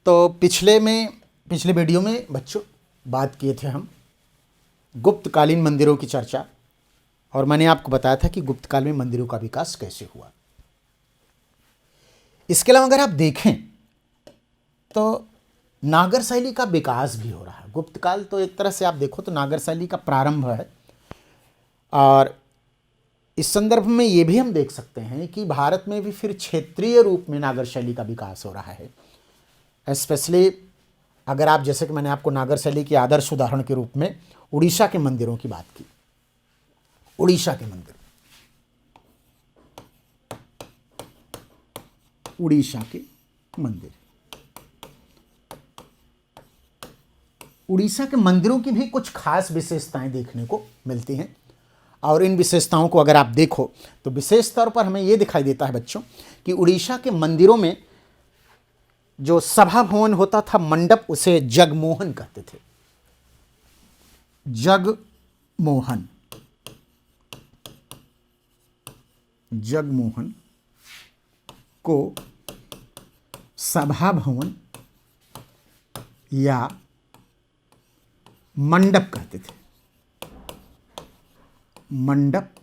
तो पिछले वीडियो में बच्चों बात किए थे हम गुप्तकालीन मंदिरों की चर्चा, और मैंने आपको बताया था कि गुप्त काल में मंदिरों का विकास कैसे हुआ। इसके अलावा अगर आप देखें तो नागर शैली का विकास भी हो रहा है। गुप्त काल तो एक तरह से आप देखो तो नागर शैली का प्रारंभ है, और इस संदर्भ में ये भी हम देख सकते हैं कि भारत में भी फिर क्षेत्रीय रूप में नागर शैली का विकास हो रहा है। स्पेशली अगर आप, जैसे कि मैंने आपको नागर शैली के आदर्श उदाहरण के रूप में उड़ीसा के मंदिरों की बात की। उड़ीसा के मंदिर, उड़ीसा के मंदिर, उड़ीसा के मंदिरों की भी कुछ खास विशेषताएं देखने को मिलती हैं, और इन विशेषताओं को अगर आप देखो तो विशेष तौर पर हमें यह दिखाई देता है बच्चों कि उड़ीसा के मंदिरों में जो सभा भवन होता था, मंडप, उसे जगमोहन कहते थे। जगमोहन, जगमोहन को सभा भवन या मंडप कहते थे, मंडप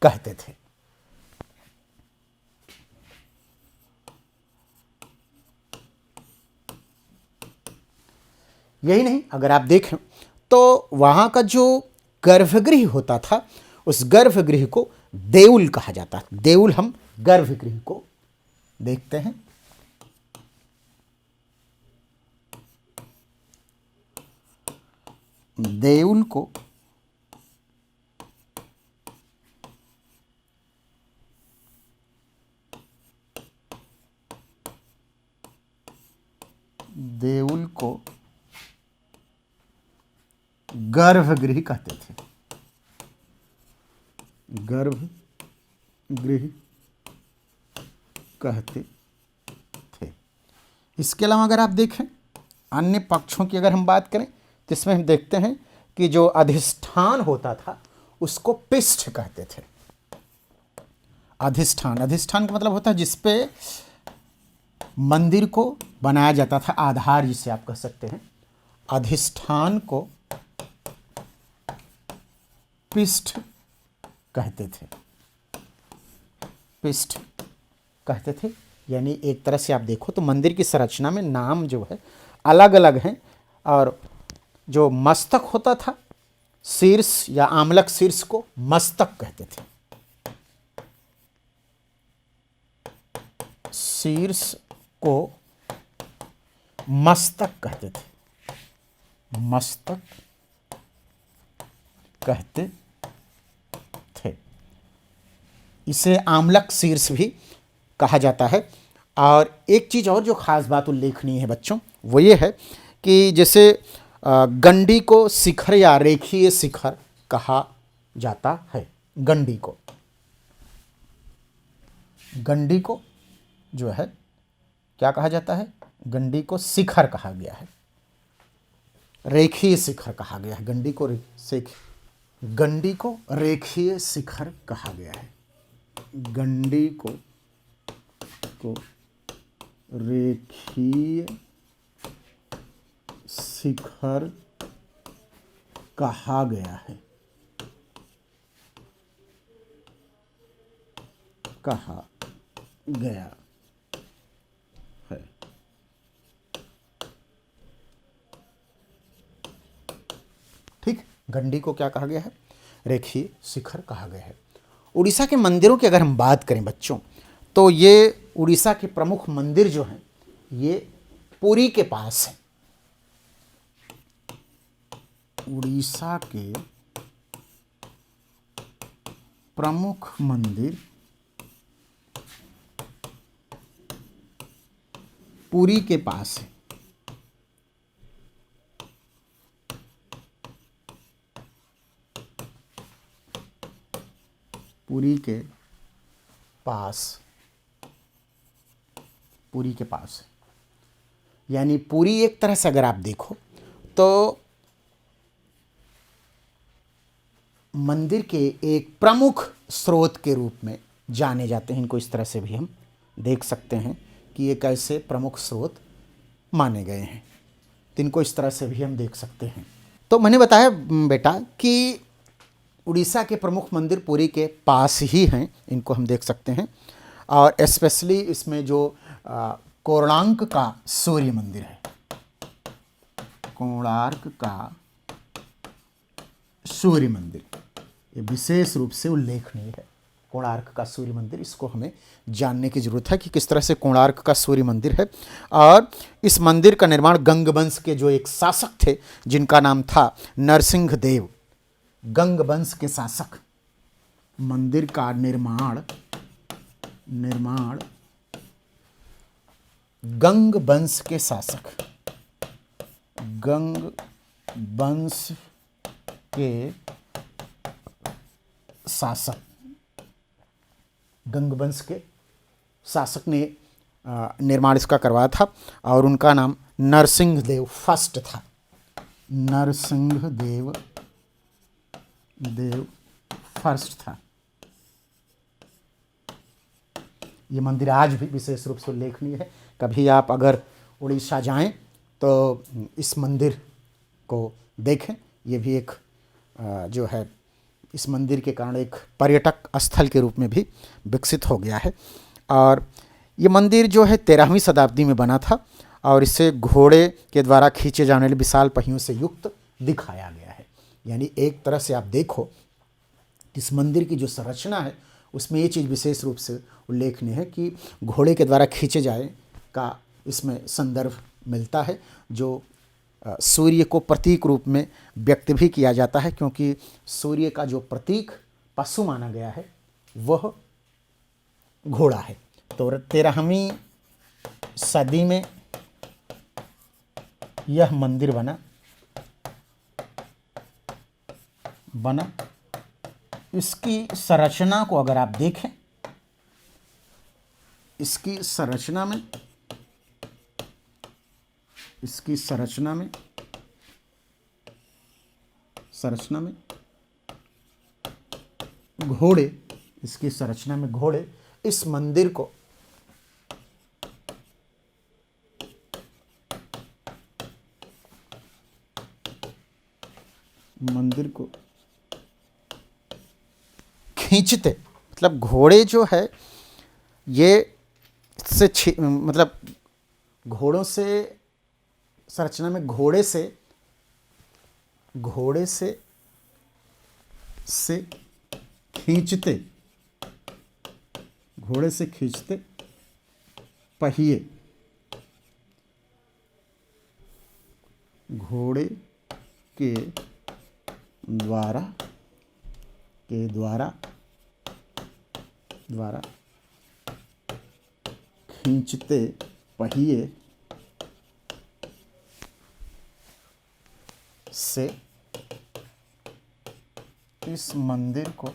कहते थे। यही नहीं, अगर आप देखें तो वहां का जो गर्भगृह होता था, उस गर्भगृह को देउल कहा जाता है। देउल हम गर्भगृह को देखते हैं। देउल को गर्भगृह कहते थे, गर्भगृह कहते थे। इसके अलावा अगर आप देखें अन्य पक्षों की अगर हम बात करें तो इसमें हम देखते हैं कि जो अधिष्ठान होता था उसको पिष्ठ कहते थे। अधिष्ठान, अधिष्ठान का मतलब होता है जिसपे मंदिर को बनाया जाता था, आधार जिसे आप कह सकते हैं। अधिष्ठान को पिष्ठ कहते थे, पिष्ठ कहते थे। यानी एक तरह से आप देखो तो मंदिर की संरचना में नाम जो है अलग अलग हैं, और जो मस्तक होता था, शीर्ष या आमलक शीर्ष को मस्तक कहते थे। शीर्ष को मस्तक कहते थे, मस्तक कहते थे। इसे आमलक शीर्ष भी कहा जाता है। और एक चीज़ और जो खास बात उल्लेखनीय है बच्चों, वो ये है कि जैसे गंडी को शिखर या रेखीय शिखर कहा जाता है। गंडी को, गंडी को जो है क्या कहा जाता है? गंडी को शिखर कहा गया है, रेखीय शिखर कहा गया है। गंडी को रेखीय शिखर कहा गया है। गंडी को रेखीय शिखर कहा गया है, कहा गया है। ठीक, गंडी को क्या कहा गया है? रेखीय शिखर कहा गया है। उड़ीसा के मंदिरों की अगर हम बात करें बच्चों, तो ये उड़ीसा के प्रमुख मंदिर जो हैं ये पुरी के पास हैं। उड़ीसा के प्रमुख मंदिर पुरी के पास है। पुरी के पास, पुरी के पास है। यानी पुरी एक तरह से अगर आप देखो तो मंदिर के एक प्रमुख स्रोत के रूप में जाने जाते हैं। इनको इस तरह से भी हम देख सकते हैं कि एक ऐसे प्रमुख स्रोत माने गए हैं। तो इनको इस तरह से भी हम देख सकते हैं। तो मैंने बताया बेटा कि उड़ीसा के प्रमुख मंदिर पुरी के पास ही हैं, इनको हम देख सकते हैं। और स्पेशली इसमें जो कोणार्क का सूर्य मंदिर है, कोणार्क का सूर्य मंदिर, ये विशेष रूप से उल्लेखनीय है। कोणार्क का सूर्य मंदिर, इसको हमें जानने की जरूरत है कि किस तरह से कोणार्क का सूर्य मंदिर है। और इस मंदिर का निर्माण गंग वंश के जो एक शासक थे जिनका नाम था नरसिंह देव, गंग वंश के शासक, मंदिर का निर्माण गंग वंश के शासक, गंग वंश के शासक, गंग वंश के शासक ने निर्माण इसका करवाया था और उनका नाम नरसिंह देव फर्स्ट था। नरसिंह देव फर्स्ट था। ये मंदिर आज भी विशेष रूप से उल्लेखनीय है। कभी आप अगर उड़ीसा जाएं तो इस मंदिर को देखें। ये भी एक जो है इस मंदिर के कारण एक पर्यटक स्थल के रूप में भी विकसित हो गया है। और ये मंदिर जो है 13वीं शताब्दी में बना था और इसे घोड़े के द्वारा खींचे जाने वाले विशाल पहियों से युक्त दिखाया गया है। यानी एक तरह से आप देखो इस मंदिर की जो संरचना है उसमें ये चीज़ विशेष रूप से उल्लेखनीय है कि घोड़े के द्वारा खींचे जाए का इसमें संदर्भ मिलता है, जो सूर्य को प्रतीक रूप में व्यक्त भी किया जाता है, क्योंकि सूर्य का जो प्रतीक पशु माना गया है वह घोड़ा है। तो 13वीं सदी में यह मंदिर बना। इसकी संरचना को अगर आप देखें, इसकी संरचना में घोड़े, इसकी संरचना में घोड़े इस मंदिर को खींचते, मतलब घोड़े जो है ये से मतलब घोड़ों से संरचना में घोड़े से खींचते पहिए, घोड़े के द्वारा खींचते पहिए से इस मंदिर को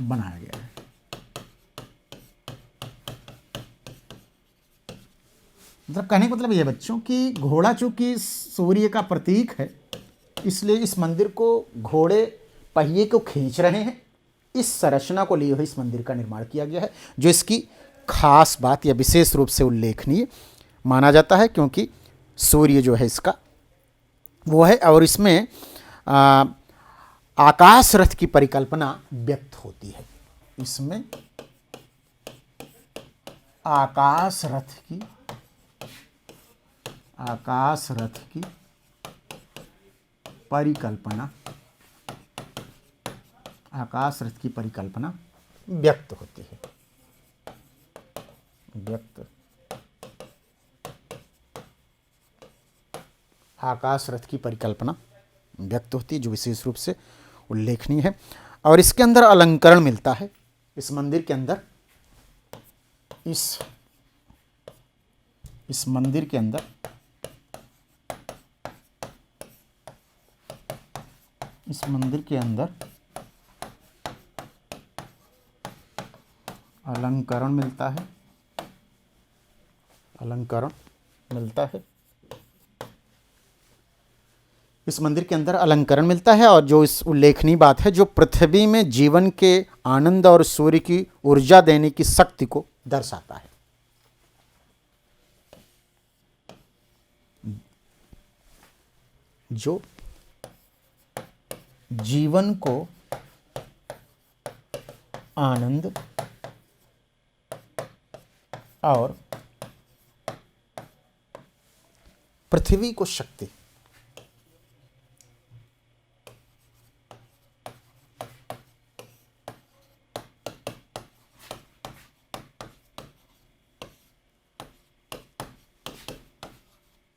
बनाया गया है। मतलब कहने का मतलब ये बच्चों कि घोड़ा चूंकि सूर्य का प्रतीक है, इसलिए इस मंदिर को घोड़े पहिए को खींच रहे हैं। इस संरचना को लिए हुए इस मंदिर का निर्माण किया गया है, जो इसकी खास बात या विशेष रूप से उल्लेखनीय माना जाता है, क्योंकि सूर्य जो है इसका वो है। और इसमें आकाश रथ की परिकल्पना व्यक्त होती है। इसमें आकाश रथ की परिकल्पना व्यक्त होती है। आकाश रथ की परिकल्पना व्यक्त होती है, जो विशेष रूप से उल्लेखनीय है। और इसके अंदर अलंकरण मिलता है। इस मंदिर के अंदर इस मंदिर के अंदर अलंकरण मिलता है। इस मंदिर के अंदर अलंकरण मिलता है और जो इस उल्लेखनीय बात है, जो पृथ्वी में जीवन के आनंद और सूर्य की ऊर्जा देने की शक्ति को दर्शाता है। जो जीवन को आनंद और पृथ्वी को शक्ति।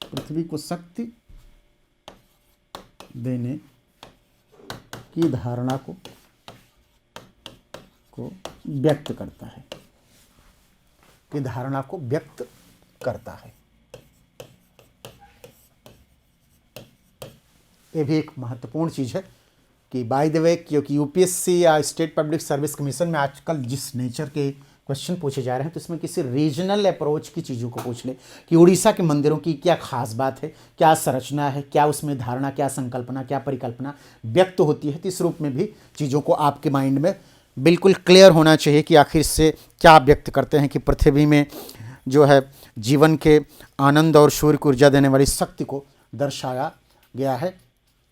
पृथ्वी को शक्ति देने की धारणा को व्यक्त करता है, की धारणा को व्यक्त करता है। ये भी एक महत्वपूर्ण चीज़ है कि बाय द वे, क्योंकि यूपीएससी या स्टेट पब्लिक सर्विस कमीशन में आजकल जिस नेचर के क्वेश्चन पूछे जा रहे हैं, तो इसमें किसी रीजनल अप्रोच की चीज़ों को पूछ ले कि उड़ीसा के मंदिरों की क्या खास बात है, क्या संरचना है, क्या उसमें धारणा, क्या संकल्पना, क्या परिकल्पना व्यक्त होती है। तो इस रूप में भी चीज़ों को आपके माइंड में बिल्कुल क्लियर होना चाहिए कि आखिर इससे क्या व्यक्त करते हैं कि पृथ्वी में जो है जीवन के आनंद और सूर्य को ऊर्जा देने वाली शक्ति को दर्शाया गया है।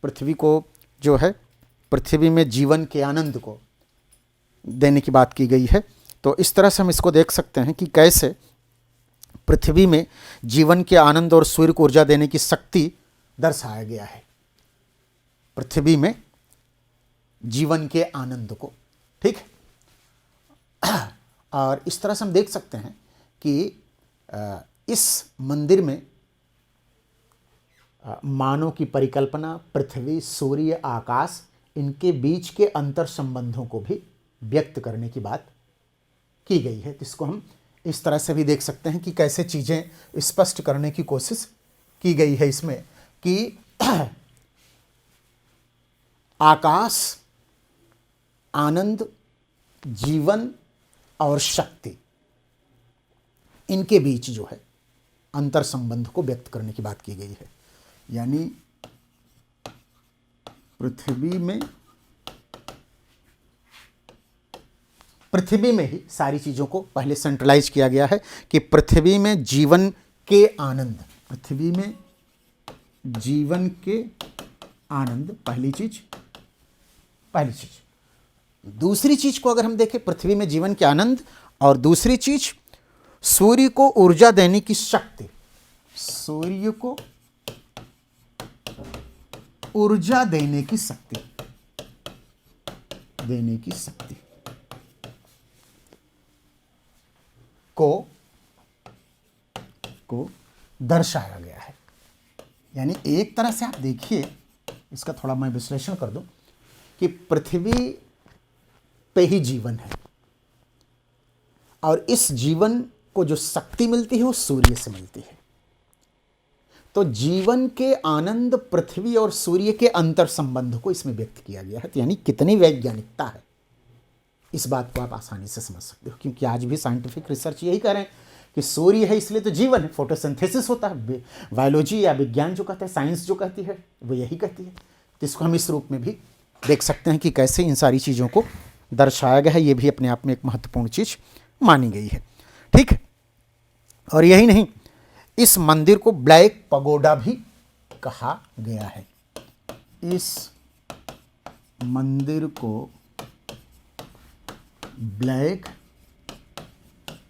पृथ्वी को जो है, पृथ्वी में जीवन के आनंद को देने की बात की गई है। तो इस तरह से हम इसको देख सकते हैं कि कैसे पृथ्वी में जीवन के आनंद और सूर्य को ऊर्जा देने की शक्ति दर्शाया गया है। पृथ्वी में जीवन के आनंद को, ठीक है। और इस तरह से हम देख सकते हैं कि इस मंदिर में मानव की परिकल्पना, पृथ्वी, सूर्य, आकाश, इनके बीच के अंतर संबंधों को भी व्यक्त करने की बात की गई है। तो इसको हम इस तरह से भी देख सकते हैं कि कैसे चीज़ें स्पष्ट करने की कोशिश की गई है इसमें कि आकाश, आनंद, जीवन और शक्ति, इनके बीच जो है अंतर संबंध को व्यक्त करने की बात की गई है। यानी पृथ्वी में ही सारी चीज़ों को पहले सेंट्रलाइज किया गया है कि पृथ्वी में जीवन के आनंद, पृथ्वी में जीवन के आनंद पहली चीज। दूसरी चीज को अगर हम देखें, पृथ्वी में जीवन के आनंद, और दूसरी चीज सूर्य को ऊर्जा देने की शक्ति, सूर्य को ऊर्जा देने की शक्ति को दर्शाया गया है। यानी एक तरह से आप देखिए, इसका थोड़ा मैं विश्लेषण कर दूं कि पृथ्वी पे ही जीवन है और इस जीवन को जो शक्ति मिलती है वो सूर्य से मिलती है। तो जीवन के आनंद, पृथ्वी और सूर्य के अंतर संबंध को इसमें व्यक्त किया गया है। तो यानी कितनी वैज्ञानिकता है, इस बात को आप आसानी से समझ सकते हो, क्योंकि आज भी साइंटिफिक रिसर्च यही कर रहे हैं कि सूर्य है इसलिए तो जीवन है, फोटोसिंथेसिस होता है। बायोलॉजी या विज्ञान जो कहता है, साइंस जो कहती है, वो यही कहती है। तो इसको हम इस रूप में भी देख सकते हैं कि कैसे इन सारी चीज़ों को दर्शाया गया है। ये भी अपने आप में एक महत्वपूर्ण चीज़ मानी गई है, ठीक है। और यही नहीं, इस मंदिर को ब्लैक पगोडा भी कहा गया है। इस मंदिर को ब्लैक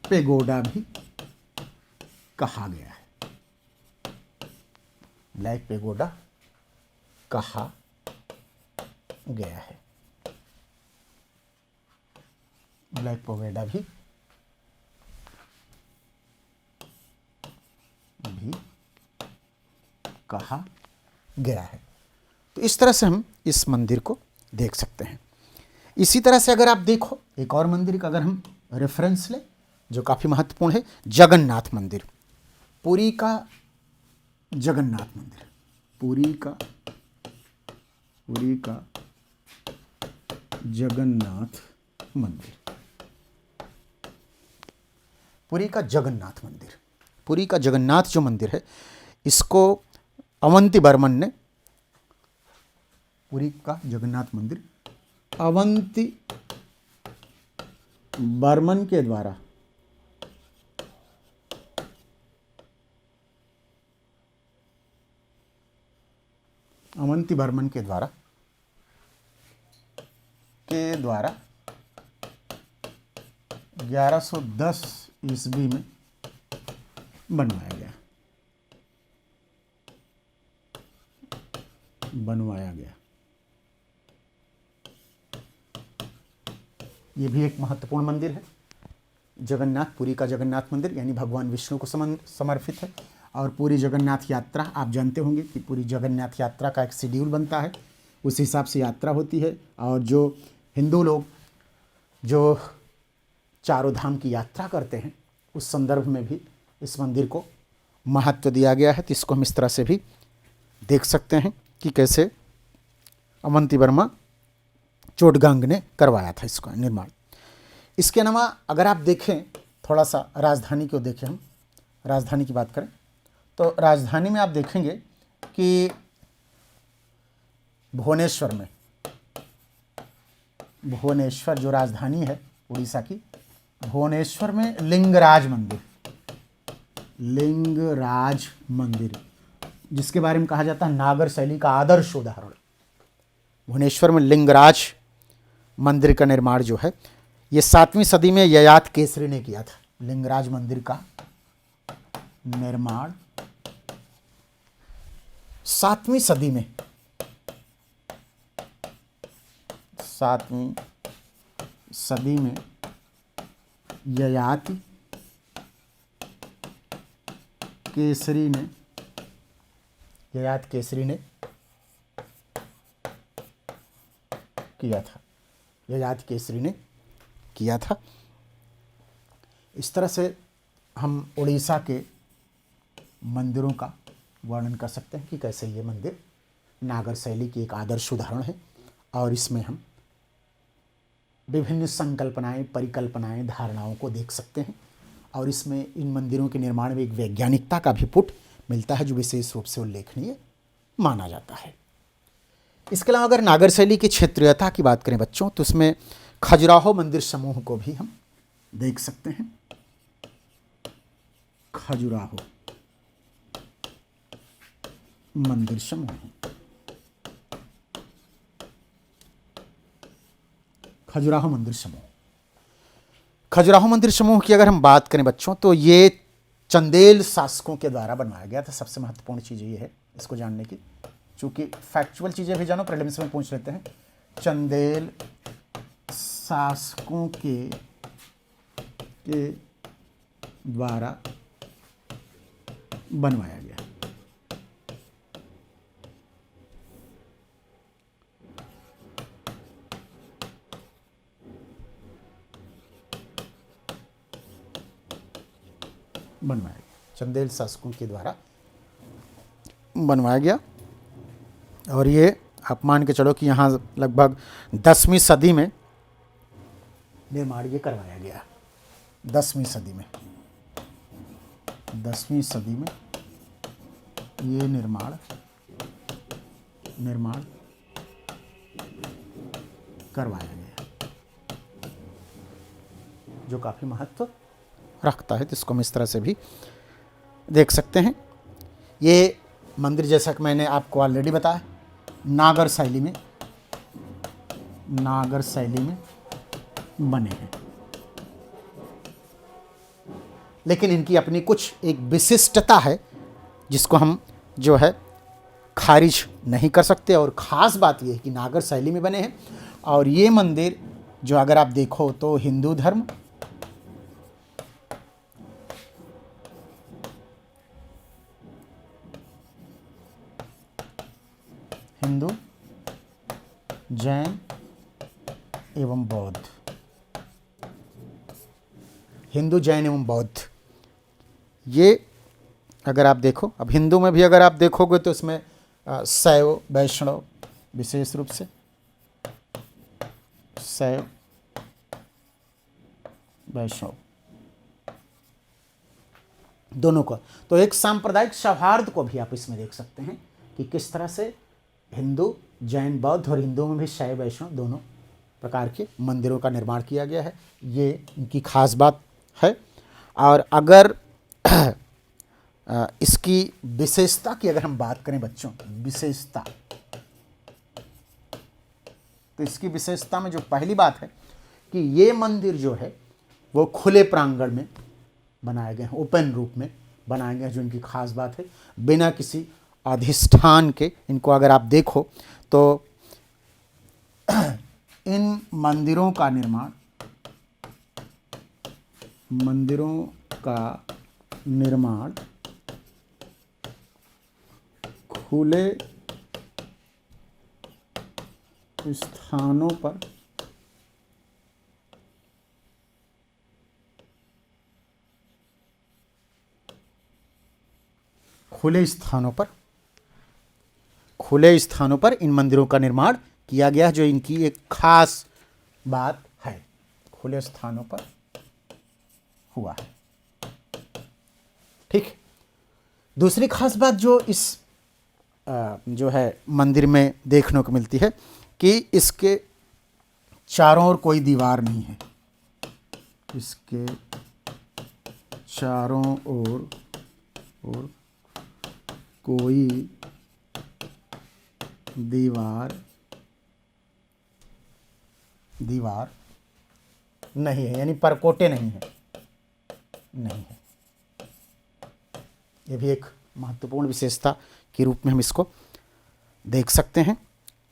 पेगोडा भी कहा गया है। ब्लैक पेगोडा कहा गया है। ब्लैक पेगोडा भी कहा गया है। तो इस तरह से हम इस मंदिर को देख सकते हैं। इसी तरह से अगर आप देखो एक और मंदिर का अगर हम रेफरेंस लें जो काफ़ी महत्वपूर्ण है, जगन्नाथ मंदिर, पुरी का जगन्नाथ मंदिर, पुरी का जगन्नाथ मंदिर, पुरी का जगन्नाथ मंदिर, पुरी का जगन्नाथ जो मंदिर है, इसको अवंती बर्मन ने, पुरी का जगन्नाथ मंदिर अवंती बर्मन के द्वारा अवंतीवर्मन के द्वारा 1110 ईस्वी में बनवाया गया। ये भी एक महत्वपूर्ण मंदिर है। जगन्नाथ, पुरी का जगन्नाथ मंदिर यानी भगवान विष्णु को समर्पित है। और पूरी जगन्नाथ यात्रा, आप जानते होंगे कि पूरी जगन्नाथ यात्रा का एक शेड्यूल बनता है, उस हिसाब से यात्रा होती है। और जो हिंदू लोग जो चारों धाम की यात्रा करते हैं, उस संदर्भ में भी इस मंदिर को महत्व दिया गया है। तो इसको हम इस तरह से भी देख सकते हैं कि कैसे अवंतीवर्मा चोटगांग ने करवाया था इसका निर्माण। इसके अलावा अगर आप देखें, थोड़ा सा राजधानी को देखें, हम राजधानी की बात करें तो राजधानी में आप देखेंगे कि भुवनेश्वर जो राजधानी है उड़ीसा की, भुवनेश्वर में लिंगराज मंदिर जिसके बारे में कहा जाता है नागर शैली का आदर्श उदाहरण। भुवनेश्वर में लिंगराज मंदिर का निर्माण जो है ये 7वीं सदी में ययाति केसरी ने किया था। लिंगराज मंदिर का निर्माण 7वीं सदी में ययाति केसरी ने किया था। इस तरह से हम उड़ीसा के मंदिरों का वर्णन कर सकते हैं कि कैसे ये मंदिर नागर शैली की एक आदर्श उदाहरण है। और इसमें हम विभिन्न संकल्पनाएं, परिकल्पनाएं, धारणाओं को देख सकते हैं। और इसमें इन मंदिरों के निर्माण में एक वैज्ञानिकता का भी पुट मिलता है जो विशेष रूप से उल्लेखनीय माना जाता है। इसके अलावा अगर नागर शैली की क्षेत्रीयता की बात करें बच्चों, तो उसमें खजुराहो मंदिर समूह को भी हम देख सकते हैं। खजुराहो मंदिर समूह की अगर हम बात करें बच्चों, तो ये चंदेल शासकों के द्वारा बनवाया गया था। सबसे महत्वपूर्ण चीज़ ये है इसको जानने की, चूँकि फैक्चुअल चीज़ें भी जानो, प्रीलिम्स में पूछ लेते हैं। चंदेल शासकों के द्वारा बनवाया गया। चंदेल शासकों के द्वारा बनवाया गया। और ये आप मान के चलो कि यहाँ लगभग 10वीं सदी में निर्माण ये करवाया गया। 10वीं सदी में ये निर्माण करवाया गया, जो काफ़ी महत्व रखता है। तो इसको हम इस तरह से भी देख सकते हैं। ये मंदिर जैसा कि मैंने आपको ऑलरेडी बताया, नागर शैली में बने हैं, लेकिन इनकी अपनी कुछ एक विशिष्टता है जिसको हम जो है खारिज नहीं कर सकते। और ख़ास बात यह है कि नागर शैली में बने हैं। और ये मंदिर जो अगर आप देखो तो हिंदू जैन एवं बौद्ध, ये अगर आप देखो, अब हिंदू में भी अगर आप देखोगे तो इसमें शैव वैष्णव, विशेष रूप से शैव वैष्णव दोनों का, तो एक सांप्रदायिक सौहार्द को भी आप इसमें देख सकते हैं कि किस तरह से हिंदू, जैन, बौद्ध और हिंदुओं में भी शैव वैष्णव दोनों प्रकार के मंदिरों का निर्माण किया गया है। ये इनकी खास बात है। और अगर इसकी विशेषता की अगर हम बात करें बच्चों, विशेषता तो इसकी विशेषता में जो पहली बात है कि ये मंदिर जो है वो खुले प्रांगण में बनाए गए हैं, ओपन रूप में बनाए गए हैं, जो इनकी खास बात है, बिना किसी अधिष्ठान के। इनको अगर आप देखो तो इन मंदिरों का निर्माण खुले स्थानों पर खुले स्थानों पर इन मंदिरों का निर्माण किया गया, जो इनकी एक खास बात है, खुले स्थानों पर हुआ है। ठीक। दूसरी खास बात जो इस जो है मंदिर में देखने को मिलती है कि इसके चारों ओर कोई दीवार नहीं है। इसके चारों ओर कोई दीवार नहीं है, यानी परकोटे नहीं है। ये भी एक महत्वपूर्ण विशेषता के रूप में हम इसको देख सकते हैं।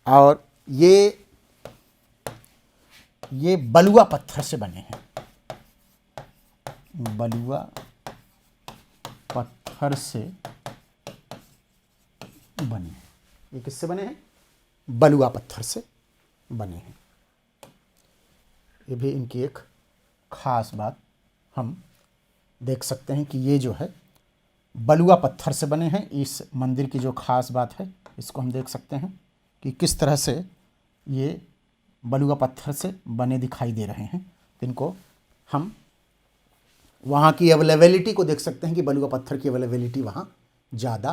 और ये बलुआ पत्थर से बने हैं, बलुआ पत्थर से बने हैं। ये किससे बने हैं? बलुआ पत्थर से बने हैं। ये भी इनकी एक खास बात हम देख सकते हैं कि ये जो है बलुआ पत्थर से बने हैं। इस मंदिर की जो खास बात है इसको हम देख सकते हैं कि किस तरह से ये बलुआ पत्थर से बने दिखाई दे रहे हैं। तो इनको हम वहाँ की अवेलेबिलिटी को देख सकते हैं कि बलुआ पत्थर की अवेलेबिलिटी वहाँ ज़्यादा